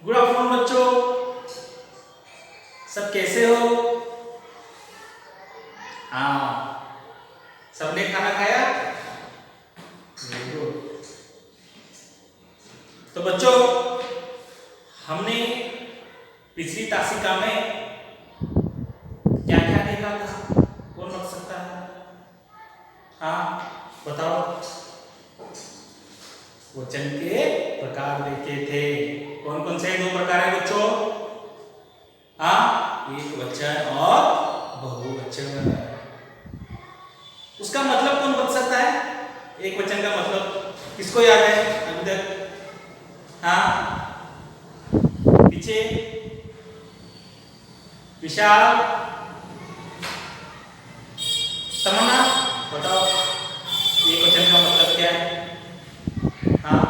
Good afternoon बच्चों, सब कैसे हो? हाँ, सबने खाना खाया? Very good. तो बच्चों, हमने पिछली तासिका में क्या क्या देखा था? कौन बता सकता है? हाँ बताओ। वचन के प्रकार देखे थे। कौन कौन से दो प्रकार है बच्चों? हाँ, एक वचन और बहुवचन। उसका मतलब कौन बता सकता है? एक वचन का मतलब किसको याद है अभी तक? हाँ, पीछे विशाल, तमन्ना, बताओ एक वचन का मतलब क्या है? हाँ,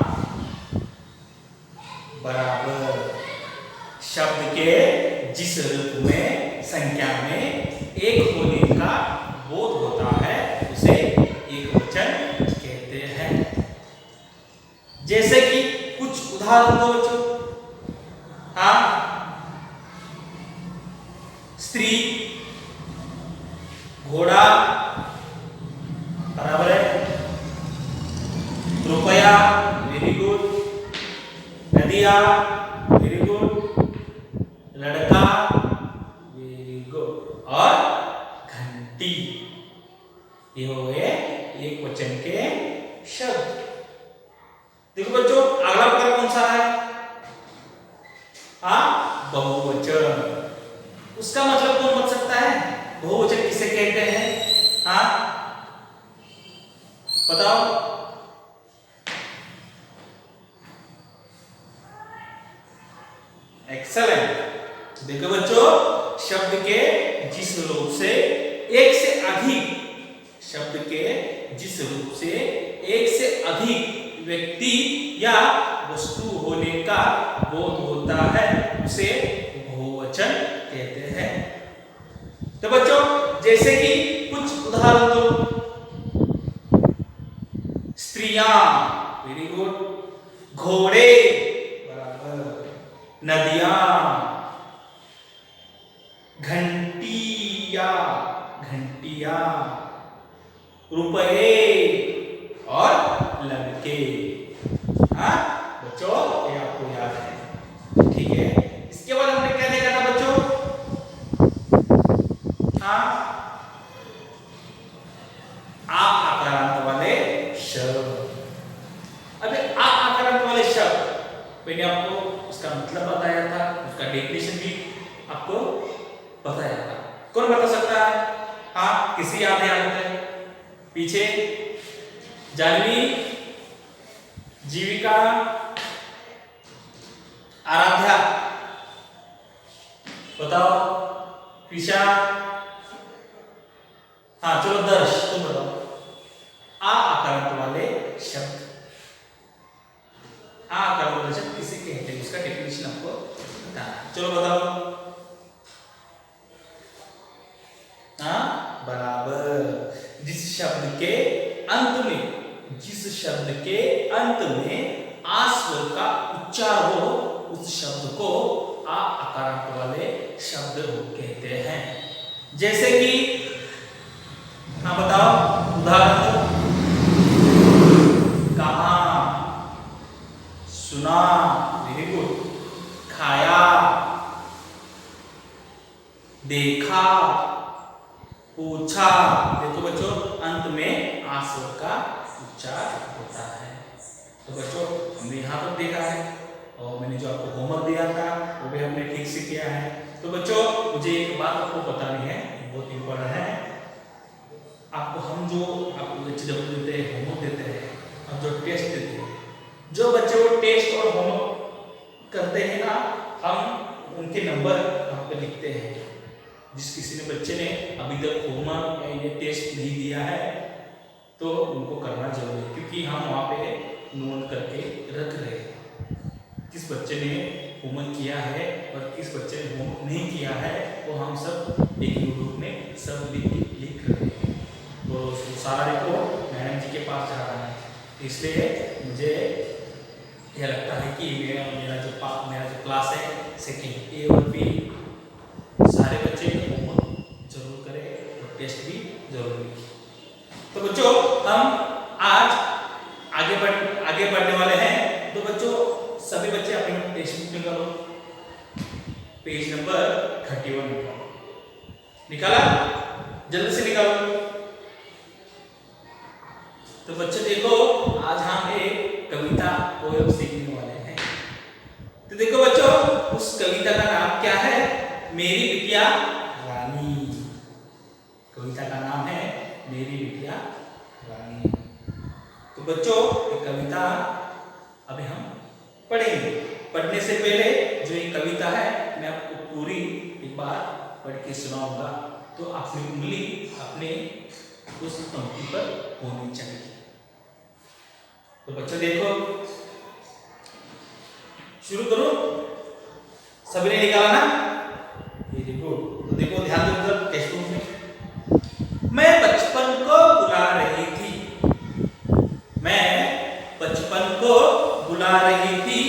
बराबर। शब्द के जिस रूप में संख्या में एक होने का बोध होता है उसे एक वचन कहते हैं। जैसे कि कुछ उदाहरण दो बच्चों। हाँ, स्त्री, घोड़ा, बराबर है। रुपया, वेरी गुड। नदिया, वेरी गुड। लड़का, वेरी गुड। और घंटी, ये हो गए एक वचन के शब्द। देखो बच्चों, अगला प्रकार कौन सा है? हाँ, बहुवचन। उसका मतलब कौन बता सकता है? बहुवचन किसे कहते हैं? हाँ बताओ। एक्सेलेंट। देखो बच्चों, शब्द के जिस रूप से एक से अधिक शब्द के जिस रूप से एक से अधिक व्यक्ति या वस्तु होने का बोध होता है उसे बहुवचन कहते हैं। तो बच्चों, जैसे कि कुछ उदाहरण दो। स्त्रियां, वेरी गुड। घोड़े, बराबर। नदियां, घंटिया, घंटिया, रुपये और लड़के। हाँ बच्चों, ये आपको याद है, ठीक है। इसके बाद हमने क्या देखा था बच्चों? हाँ, आ आकारांत वाले शब्द। अभी आ आकारांत वाले शब्द मैंने आपको उसका मतलब बताया था, उसका डेफिनेशन भी आपको बताया था। कौन बता सकता है? हाँ, किसी याद है? पीछे जानवी, जीविका, आराध्या, बताओ। कृषा, हाँ चलो दर्श, तुम बताओ। आ आकारांत वाले शब्द, आ आकारांत वाले शब्द किसे कहते हैं? उसका डेफिनेशन आपको बताना। चलो बताओ। हाँ बराबर। जिस शब्द के अंत में आ स्वर का उच्चार हो उस शब्द को आ आकारांत वाले शब्द कहते हैं। जैसे कि हाँ बताओ, उदाहरण दो। कहा, सुना, वेरी गुड। खाया, देखा, पूछा। देखो बच्चों, अंत में आ स्वर का उच्चार होता है। तो बच्चों, हमने यहाँ पर देखा है और मैंने जो आपको होमवर्क दिया था वो भी हमने ठीक से किया है। तो बच्चों, मुझे एक बात आपको बतानी है, बहुत इंपॉर्टेंट है। आपको हम जो आपको HW देते हैं, होमवर्क देते हैं और जो टेस्ट देते हैं, जो बच्चे वो टेस्ट और होमवर्क करते हैं ना, हम उनके नंबर हम पे लिखते हैं। जिस किसी ने बच्चे ने अभी तक होमवर्क या ये टेस्ट नहीं दिया है तो उनको करना जरूरी है, क्योंकि हम वहाँ पे नोट करके रख रहे हैं किस बच्चे ने होमवर्क किया है और किस बच्चे ने होमवर्क नहीं किया है, वो हम सब एक नोटबुक में सब लिख रहे हैं। तो सारा रिपोर्ट मैडम जी के पास जा रहा है, इसलिए मुझे यह लगता है कि मेरा जो क्लास है सेकेंड ए और बी सारे बच्चे होमवर्क जरूर करें और टेस्ट भी जरूर लिखें। तो बच्चों हम आज आगे बढ़ने वाले हैं। तो बच्चों सभी बच्चे अपने टेक्स्ट बुक निकालो, पेज नंबर 31 निकाला, जल्दी से निकालो। तो बच्चों देखो आज हम एक कविता पोएम सीखने वाले हैं। तो देखो बच्चों उस कविता का नाम क्या है? मेरी बिटिया रानी। कविता का नाम है मेरी बिटिया रानी। तो बच्चों ये कविता अभी हम पढ़ेंगे। पढ़ने से पहले जो ये कविता है मैं आपको पूरी एक बार पढ़ के सुनाऊंगा, तो आपकी उंगली अपने उस पंक्ति पर होनी चाहिए। तो बच्चों देखो शुरू करो। सभी ने निकाला ना? ये देखो, तो देखो ध्यान दो उधर टेक्स्ट बुक में। मैं बचपन को बुला रही थी, मैं बचपन को बुला रही थी,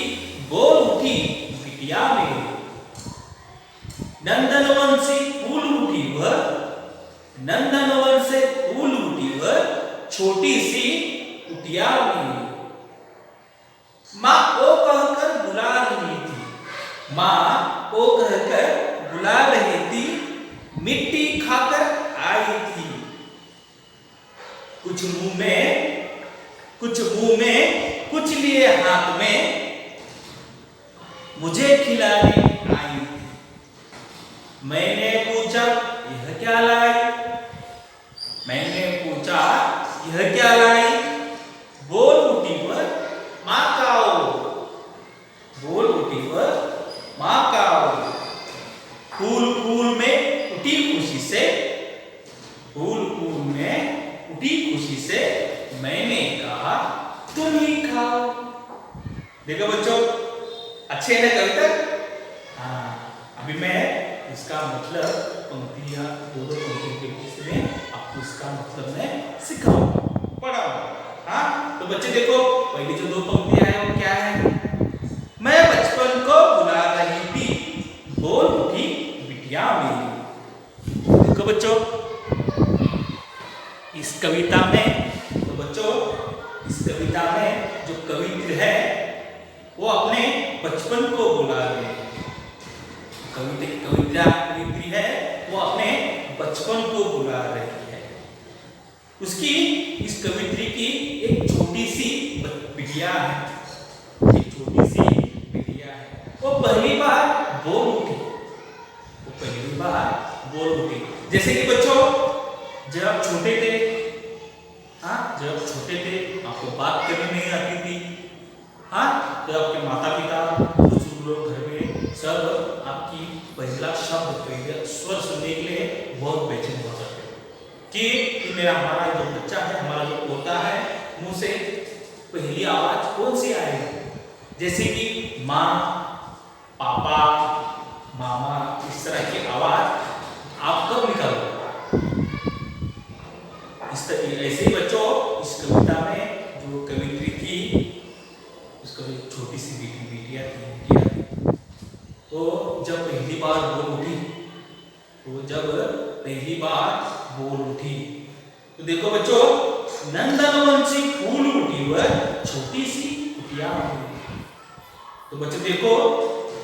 बोल उठी बिटिया मेरी। नंदनवन से फूल उठी वह, नंदनवन से फूल उठी वह, छोटी सी कुटिया मेरी। माँ ओ कहकर बुला रही थी, माँ ओ कहकर बुला रही थी, मिट्टी खाकर आई थी। कुछ मुंह में कुछ लिए हाथ में, मुझे खिलाने आई थी। मैंने पूछा यह क्या लाई, मैंने पूछा यह क्या लाई, बोल उठी वह माँ काओ, बोल उठी वह माँ काओ। फूल फूल में उठी खुशी से, फूल फूल में उठी खुशी से, मैंने कहा तुम ही खाओ। देखो बच्चों अच्छे है ना कविता? हाँ, अभी मैं इसका मतलब पंक्तियां दो पंक्तियों के बीच में आपको इसका मतलब मैं सिखाऊंगा, पढ़ाऊंगा। हाँ, तो बच्चे देखो पहली जो दो पंक्तियां हैं वो क्या है? मैं बचपन को बुला रही थी, बोल उठी बिटिया मेरी। देखो बच्चों इस कविता में, तो बच्चों इस कविता में जो कवित्र है वो अपने बचपन को बुला रहे हैं। कवित्री है वो अपने बचपन को बुला रही है। उसकी इस कवित्री की एक छोटी सी बिटिया है, एक छोटी सी बिटिया है। वो पहली बार बोल उठी, वो पहली बार बोल उठी। जैसे कि बच्चों जब आप छोटे थे, हाँ जब आप छोटे थे आपको बात करनी नहीं आती थी, हाँ तो आपके माता पिता बुजुर्ग लोग घर में सब आपकी पहला शब्द पहला स्वर सुनने के लिए बहुत बेचैन हो जाते कि मेरा हमारा जो बच्चा है, हमारा जो पोता है, मुंह से पहली आवाज कौन सी आएगी। जैसे कि माँ, पापा, मामा, इस तरह की आवाज आप कब निकालोगे? ऐसे ही बच्चों इस कविता में जो कवित्री थी उसको एक छोटी सी बिटिया थी। तो जब पहली बार बोल उठी, तो जब पहली बार बोल उठी तो देखो बच्चों नंदनवन से फूल उठी वह छोटी सी कुटिया हुई। तो बच्चों देखो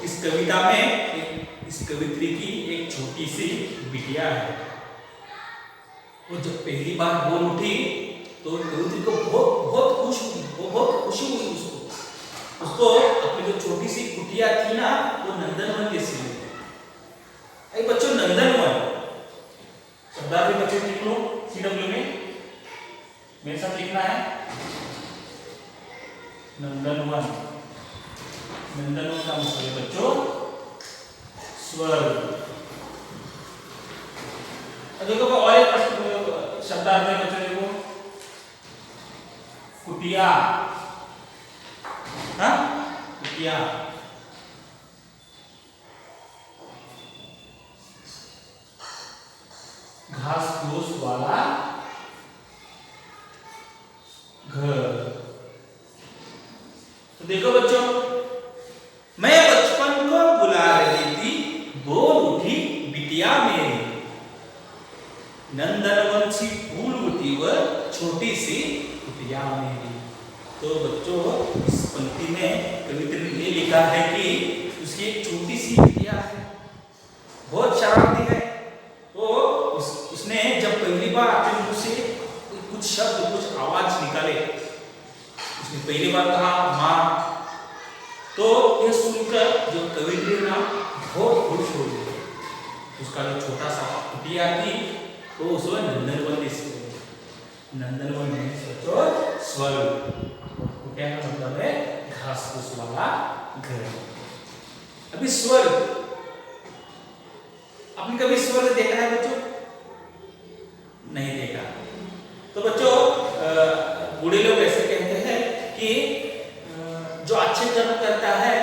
इस कविता में इस कवित्री की एक छोटी सी बिटिया है। वो जब पहली बार बोल उठी तो कवित्री को बहुत खुश हुई, वो बहुत खुशी हुई। उसको अपनी जो छोटी सी कुटिया थी ना वो नंदनवन जैसी हुई। अरे बच्चों नंदनवन शब्दार्थ भी बच्चों लिख लो CW में, मेरे साथ लिखना है नंदनवन। नंदनवन का मतलब है बच्चों स्वर्ग। देखो और एक शब्दार्थ में बच्चों देखो कुटिया, हाँ कुटिया। घास फूस वाला घर। तो देखो बच्चों, मैं बचपन को बुला रही थी, बोल उठी बिटिया मेरी, नंदनवन सी फूल उठी वह छोटी सी कुटिया मेरी। तो बच्चों, इस पंक्ति में कवित्री ने लिखा है कि उसकी एक छोटी सी बिटिया है, बहुत शरारती है। तो उसने जब पहली बार अपने मुंह से कुछ शब्द, कुछ आवाज निकाले, उसने पहली बार कहा माँ, तो यह सुनकर जो कवित्री ना बहुत खुश हो गई। उसका जो छोटा सा कुटिया थी तो उसको नंदनवन, नंदनवन में सोचो स्वर्ग, कुटिया का मतलब है घास फूस वाला घर। अभी स्वर्ग, आपने कभी स्वर्ग देखा है बच्चों? नहीं देखा। तो बच्चों, बूढ़े लोग ऐसे कहते हैं कि जो अच्छे कर्म करता है,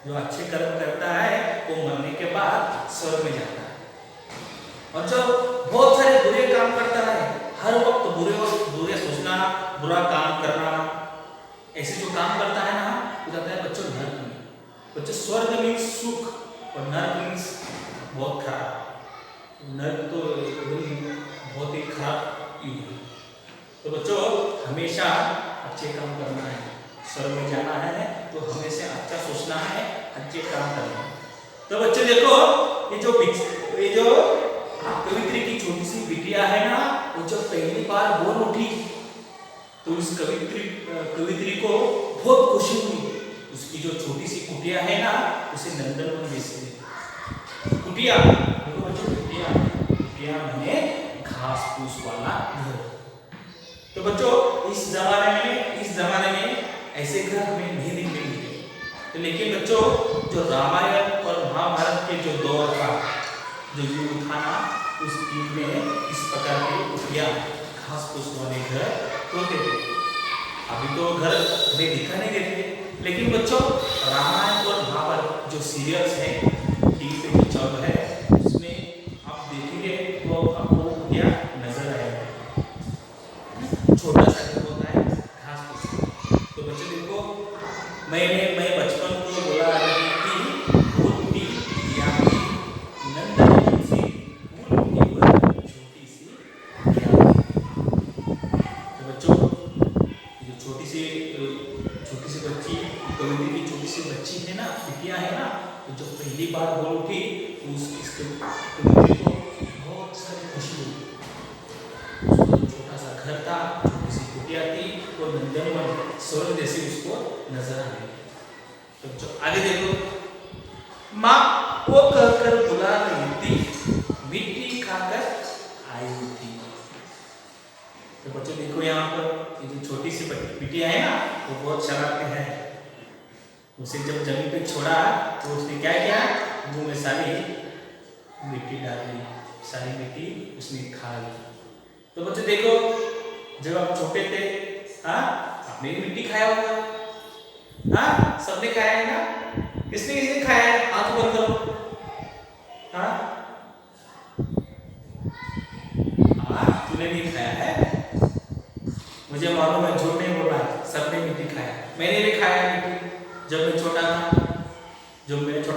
जो अच्छे कर्म करता है वो मरने के बाद स्वर्ग में जाता है, और जो बहुत सारे बुरे काम करता है, हर वक्त बुरे सोचना, बुरा काम करना, ऐसे जो काम करता है ना, वो जाता है बच्चों नरक में। बच्चों, स्वर्ग मीन्स सुख और नरक मीन्स बहुत खराब। नरक तो बहुत ही खराब युग है। तो बच्चों, हमेशा अच्छे काम करना है, स्वर्ग में जाना है तो हमेशा अच्छा सोचना है, अच्छे काम करना है। तो बच्चों देखो, ये जो कवित्री की छोटी सी बिटिया है ना, वो जब पहली बार बोल उठी तो उस कवित्री को बहुत खुशी हुई। उसकी जो छोटी सी कुटिया है ना, उसे नंदनवन जैसे कुटिया, देखो बच्चों, कुटिया माने घास फूस वाला घर। तो बच्चों, इस जमाने में ऐसे घर हमें नहीं दिखने मिलते। तो लेकिन बच्चों, जो रामायण और महाभारत के जो दौर था, जो युग था ना, उस युग में इस प्रकार के कुटिया, घास फूस वाले घर होते थे। अभी तो घर हमें दिखा नहीं देते, लेकिन बच्चों, रामायण और महाभारत जो सीरियल्स है, टीवी पे जो चल है, उसमें आप देखेंगे तो आपको कुटिया नजर आएगा। छोटा सा घर होता है, घास फूस। तो बच्चे देखो, मैं बचपन को बुला रही थी, फूल उठी बिटिया मेरी, नंदनवन सी फूल उठी वह छोटी सी बिटिया मेरी। तो बच्चों, जो छोटी सी बच्ची, कवित्री की छोटी सी बच्ची है ना, बिटिया है ना, तो जब पहली बार बोल उठी तो इसके कवित्री को बहुत सारी खुशी हुई। उसका छोटा सा घर था, छोटी सी कुटिया थी, और नंदनवन स्वर्ग जैसे उसको नजर आ गई। तो जो आगे देखो, माँ वो कहकर बुला रही थी, मिट्टी खाकर आई थी। तो बच्चों देखो, यहाँ पर ये जो छोटी सी बिटिया है ना, वो बहुत शरारती है। उसे जब जमीन पे छोड़ा तो उसने क्या किया, मुंह में सारी मिट्टी डाल दी, सारी मिट्टी उसने खा ली। तो बच्चों देखो, जब आप छोटे थे, हाँ, आपने भी मिट्टी खाया होगा, हाँ, सबने खाया है ना? किसने खाया है? हाथ बंद करो। हाँ, तूने नहीं खाया है? मुझे मालूम है, झूठ नहीं बोला, सबने मिट्टी खाया। मैंने भी खाया मिट्टी जब मैं छोटा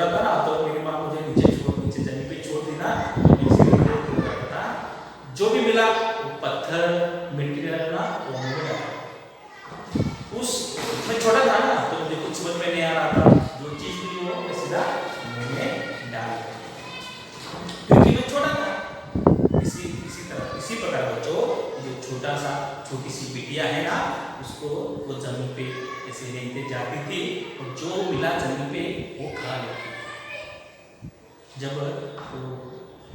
था ना, तो मेरी माँ मुझे नीचे जमीन पे छोड़ दी ना, तो मैं इसी में करता था, जो भी मिला वो पत्थर मिट्टी डालना, वो मुंह में डालना। मैं छोटा था ना, तो मुझे कुछ समझ में नहीं आ रहा था, जो चीज मिली वो मैं सीधा मुंह में डाल, क्योंकि मैं छोटा था। इसी प्रकार बच्चों, जो छोटी सी बिटिया है ना, उसको वो जमीन पे ऐसे रेंगते जाती थी, और जो मिला जमीन पे वो खा लेती। जब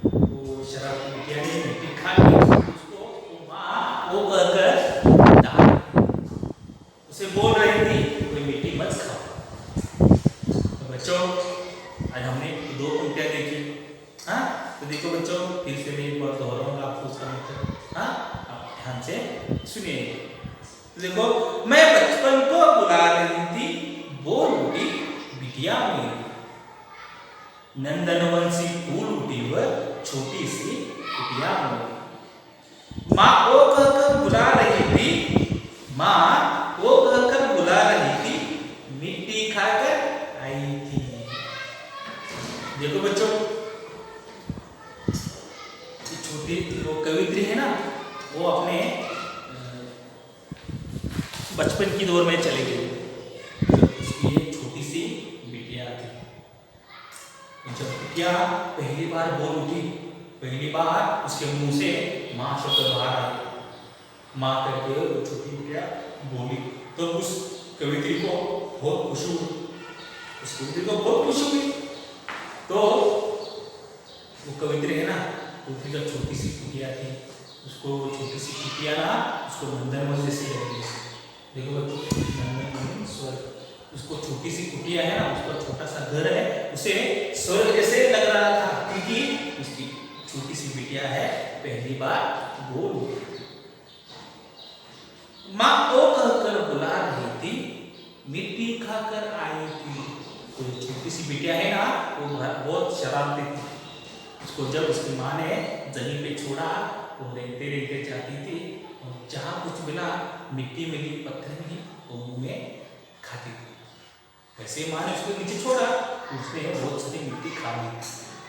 वो शरारती बिटिया ने मिट्टी खा ली, उसको माँ वो कहकर डांट, उसे बोल रही थी कोई मिट्टी मत खाओ। तो बच्चों, आज हमने 2 पंक्तियां देखी, हाँ। तो देखो बच्चों, फिर से मैं एक बार दोहराऊंगा आपको उसका मतलब, हाँ, आप ध्यान से सुनिए। तो देखो, मैं बचपन को बुला रही थी, बोल उठी बिटिया मेरी, नंदनवन सी फूल उठी वह छोटी सी कुटिया मेरी। माँ वो कहकर बुला रही थी, देखो बच्चों, ये छोटी वो कवित्री है ना, वो अपने बचपन की दौर में चली गई। उसकी एक छोटी सी बिटिया थी। जब बिटिया पहली बार बोल उठी, पहली बार उसके मुंह से माँ शब्द बाहर आया, माँ करके वो छोटी बिटिया बोली, तो उस कवित्री को बहुत खुशी हुई। उस कवित्री को बहुत खुशी हुई। तो वो कवित्री है ना, कवित्री का छोटी सी कुटिया थी, उसको छोटी सी कुटिया ना उसको नंदनवन जैसी लगी। देखो बच्चों, नंदनवन स्वर्ग, उसको छोटी सी कुटिया है ना, उसका छोटा सा घर है, उसे स्वर्ग जैसे लग रहा था, क्योंकि उसकी छोटी सी बिटिया है, पहली बार बोल। माँ ओ कहकर बुला रही थी, मिट्टी खाकर आई थी। तो छोटी सी बिटिया है ना, वो बहुत शरारती थी। उसको जब उसकी माँ ने जमीन पे छोड़ा, वो रेंगते रेंगते जाती थी, और जहाँ कुछ मिला, मिट्टी मिली, पत्थर मिली, वो मुंह में खाती थी। वैसे माँ ने उसको नीचे छोड़ा, उसने बहुत सारी मिट्टी खा ली।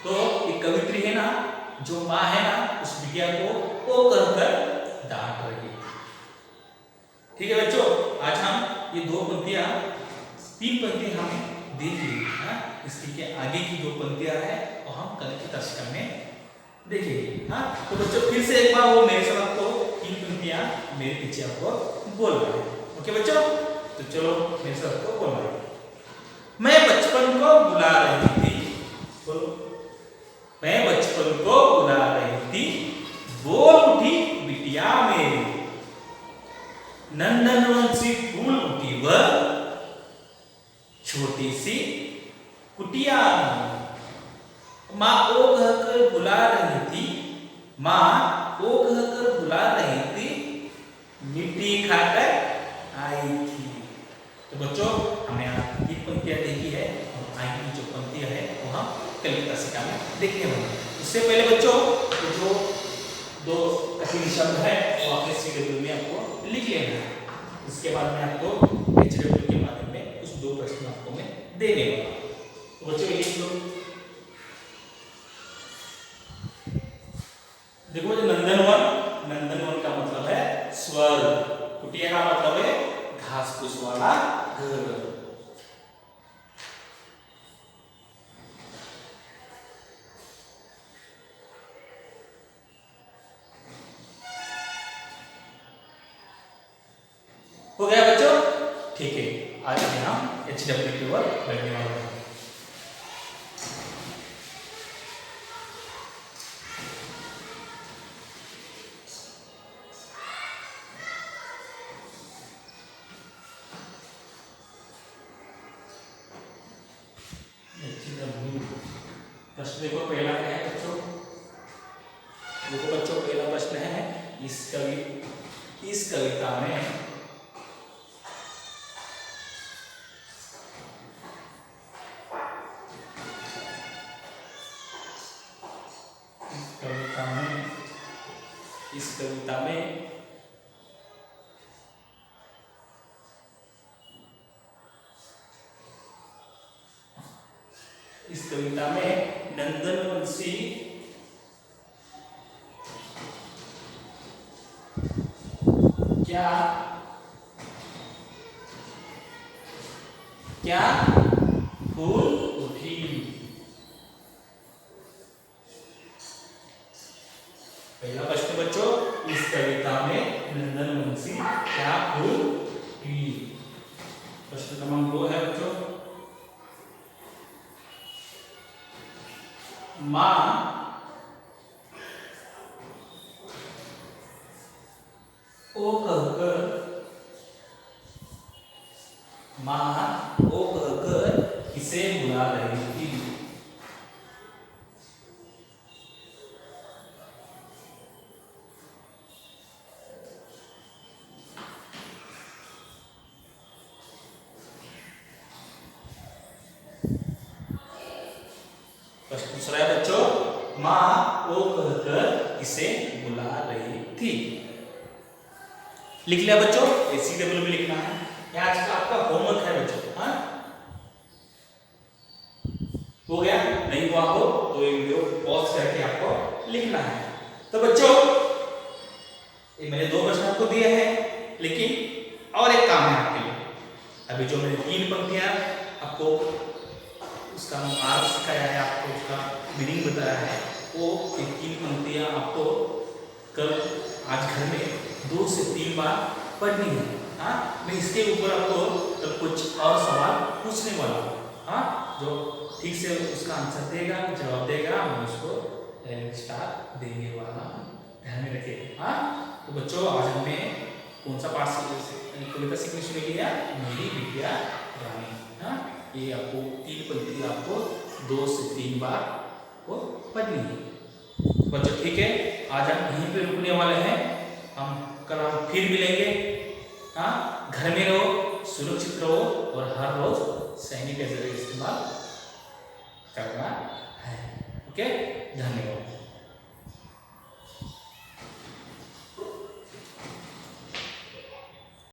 तो एक कवित्री है ना, जो माँ है ना, उस बिटिया को ओ कहकर डांट रही है। ठीक है बच्चों, आज हम ये दो पंक्तियां, तीन पंक्तियां हमें देख ली। इसकी के आगे की जो पंक्तियां है वो हम कल की दशक में देखेंगे। हाँ, तो बच्चों फिर से एक बार वो मेरे साथ आपको तीन पंक्तियां मेरे पीछे आपको बोल रहे हैं। ओके बच्चों, तो चलो मेरे साथ आपको बोल रहे हैं। मैं बचपन को बुला रही थी, बोलो, मैं बचपन को बुला रही थी, बोल उठी बिटिया मेरी, नंदनवन सी फूल उठी वह छोटी सी कुटिया में। माँ ओ कहकर बुला रही थी, माँ ओ कहकर बुला रही थी, मिट्टी खाकर आई थी। तो बच्चों, हमने आज तीन पंक्तियां देखी है, और आगे की जो पंक्तियां है वो हम कल की कक्षा में देखने वाले हैं। उससे पहले बच्चों, तो जो दो कठिन शब्द है वो आपने CW में आपको लिख लेना है। इसके बाद में आपको HW के बारे में कुछ दो प्रश्न आपको मैं देने वाला हूं। तो बच्चों लिख लो। देखो जो नंदनवन, नंदनवन का मतलब है स्वर्ग, कुटिया का मतलब है घास फूस वाला घर। हो गया बच्चों? ठीक है, आज हम HW की ओर बढ़ने वाले हैं। प्रश्न देखो, पहला क्या है बच्चों? देखो बच्चों, पहला प्रश्न है, इस कविता में इस कविता में नंदनवंशी क्या क्या फूल उठी। पहला प्रश्न बच्चों, इस कविता में नंदनवंशी क्या फूल उठी। प्रश्न क्रमांक 2 है बच्चों, माँ ओ कहकर किसे बुला रही थी। प्रश्न दूसरा है बच्चों, माँ ओ कहकर किसे बुला रही थी। लिख लिया बच्चों? CW में लिखना है। आज का आपका होमवर्क है बच्चों। हाँ, हो गया? नहीं हुआ हुआ हो तो ये वीडियो पॉज करके आपको लिखना है। तो बच्चों ये मैंने 2 प्रश्न आपको दिए हैं, लेकिन और एक काम है आपके लिए। अभी जो मैंने 3 पंक्तियां आपको उसका अर्थ सिखाया है, आपको उसका मीनिंग बताया है, वो ये 3 पंक्तियां आपको कल आज घर में 2 से 3 बार पढ़नी है। हाँ, मैं इसके ऊपर आपको कल कुछ और सवाल पूछने वाला हूँ। हाँ, जो ठीक से उसका आंसर देगा, जवाब देगा, मैं उसको स्टार देने वाला हूँ, ध्यान में रखिए। हाँ, तो बच्चों आज हमने कौन सा पाठ कविता सीखने शुरू किया, मेरी विद्या रानी। हाँ, ये आपको 3 पंक्ति आपको 2 से 3 बार को पढ़नी है। बच्चों ठीक है, आज हम यहीं पे रुकने वाले हैं। कल हम फिर मिलेंगे। हाँ, घर में रहो, सुरक्षित रहो और हर रोज सैनिटाइजर इस्तेमाल करना है। ओके, धन्यवाद।